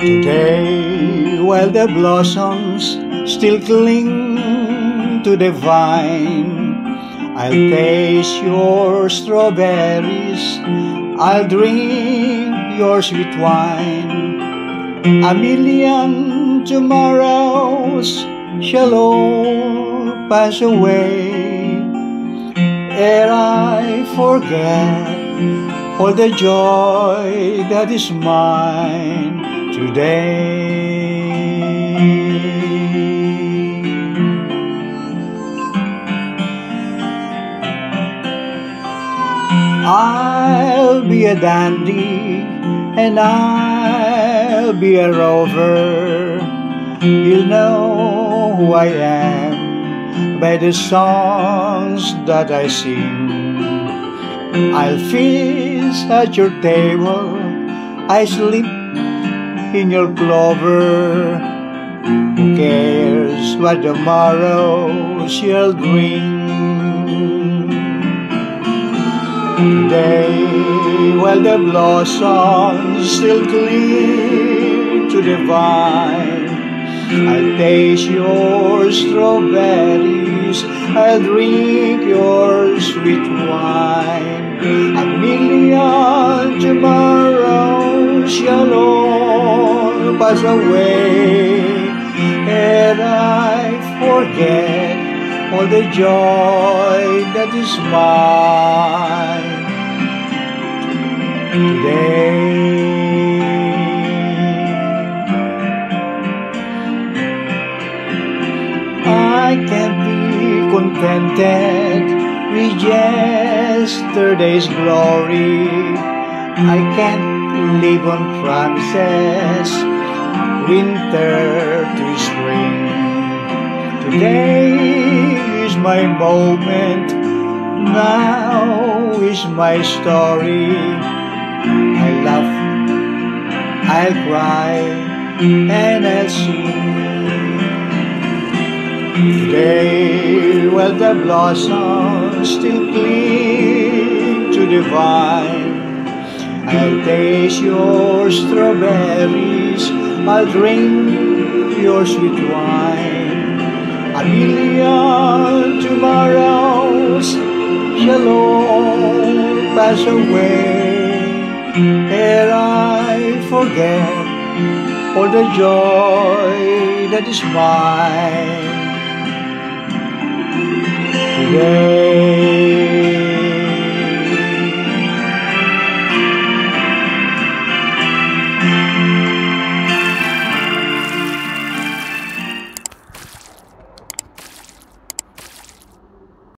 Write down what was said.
Today, while the blossoms still cling to the vine, I'll taste your strawberries, I'll drink your sweet wine. A million tomorrows shall all pass away ere I forget all the joy that is mine today. I'll be a dandy and I'll be a rover. You'll know who I am by the songs that I sing. I'll feast at your table, I sleep in your clover. Who cares what tomorrow shall bring? Today, while the blossoms still cling to the vine, I'll taste your strawberries, I'll drink your sweet wine. A million tomorrows shall all pass away ere I forget all the joy that is mine today. I can't be contented with yesterday's glory. I can't live on promises, winter to spring. Today is my moment, now is my story. I laugh, I'll cry, and I'll sing. Today, while the blossoms still cling to the vine, I'll taste your strawberries, I'll drink your sweet wine. A million tomorrows shall all pass away ere I forget all the joy that is mine today.